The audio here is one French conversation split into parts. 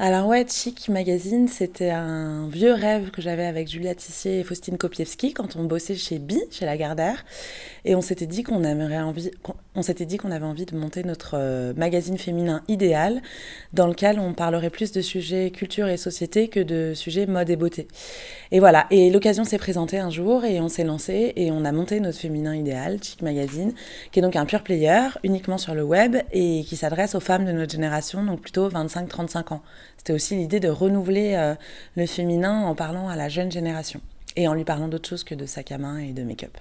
Alors ouais, Chic Magazine, c'était un vieux rêve que j'avais avec Julia Tissier et Faustine Kopiewski quand on bossait chez Bi, chez Lagardère. Et on s'était dit qu'on avait envie de monter notre magazine féminin idéal, dans lequel on parlerait plus de sujets culture et société que de sujets mode et beauté. Et voilà, et l'occasion s'est présentée un jour et on s'est lancé et on a monté notre féminin idéal, Chic Magazine, qui est donc un pure player, uniquement sur le web et qui s'adresse aux femmes de notre génération, donc plutôt 25-35 ans. C'était aussi l'idée de renouveler le féminin en parlant à la jeune génération et en lui parlant d'autre chose que de sac à main et de make-up.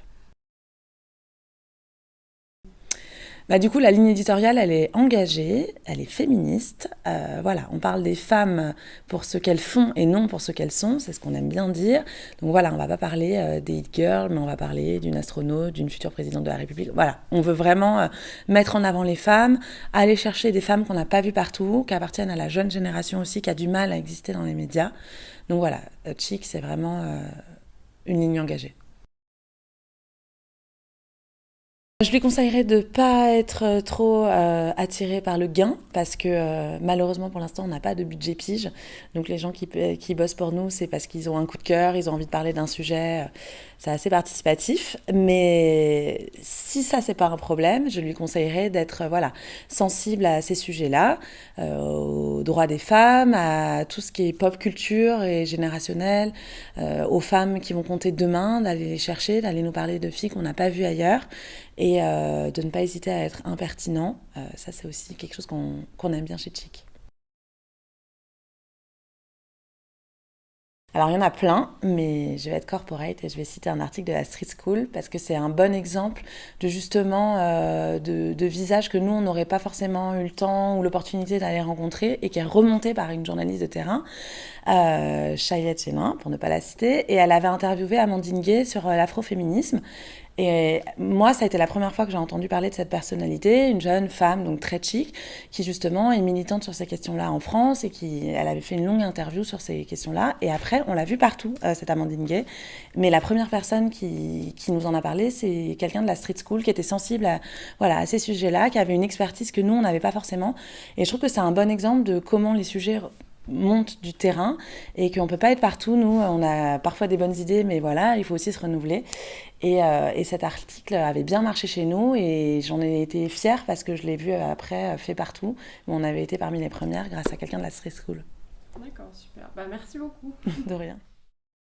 Bah, du coup, la ligne éditoriale, elle est engagée, elle est féministe. Voilà, on parle des femmes pour ce qu'elles font et non pour ce qu'elles sont, c'est ce qu'on aime bien dire. Donc voilà, on va pas parler des hit girls, mais on va parler d'une astronaute, d'une future présidente de la République. Voilà, on veut vraiment mettre en avant les femmes, aller chercher des femmes qu'on n'a pas vues partout, qui appartiennent à la jeune génération aussi, qui a du mal à exister dans les médias. Donc voilà, Chic, c'est vraiment une ligne engagée. Je lui conseillerais de ne pas être trop attiré par le gain parce que malheureusement pour l'instant on n'a pas de budget pige. Donc les gens qui bossent pour nous c'est parce qu'ils ont un coup de cœur, ils ont envie de parler d'un sujet, c'est assez participatif. Mais si ça c'est pas un problème, je lui conseillerais d'être voilà, sensible à ces sujets-là, aux droits des femmes, à tout ce qui est pop culture et générationnel, aux femmes qui vont compter demain, d'aller les chercher, d'aller nous parler de filles qu'on n'a pas vues ailleurs et de ne pas hésiter à être impertinent. Ça, c'est aussi quelque chose qu'on aime bien chez Chic. Alors, il y en a plein, mais je vais être corporate et je vais citer un article de la Street School parce que c'est un bon exemple de justement de visages que nous, on n'aurait pas forcément eu le temps ou l'opportunité d'aller rencontrer et qui est remonté par une journaliste de terrain, Chayette Chénin, pour ne pas la citer, et elle avait interviewé Amandine Gay sur l'afroféminisme. Et moi, ça a été la première fois que j'ai entendu parler de cette personnalité, une jeune femme, donc très chic, qui justement est militante sur ces questions-là en France et elle avait fait une longue interview sur ces questions-là. Et après, on l'a vu partout, cette Amandine Gay. Mais la première personne qui nous en a parlé, c'est quelqu'un de la street school qui était sensible à, voilà, à ces sujets-là, qui avait une expertise que nous, on n'avait pas forcément. Et je trouve que c'est un bon exemple de comment les sujets monte du terrain et qu'on peut pas être partout. Nous, on a parfois des bonnes idées, mais voilà, il faut aussi se renouveler. Et cet article avait bien marché chez nous et j'en ai été fière parce que je l'ai vu après fait partout. Mais on avait été parmi les premières grâce à quelqu'un de la Street School. D'accord, super. Bah, merci beaucoup. De rien.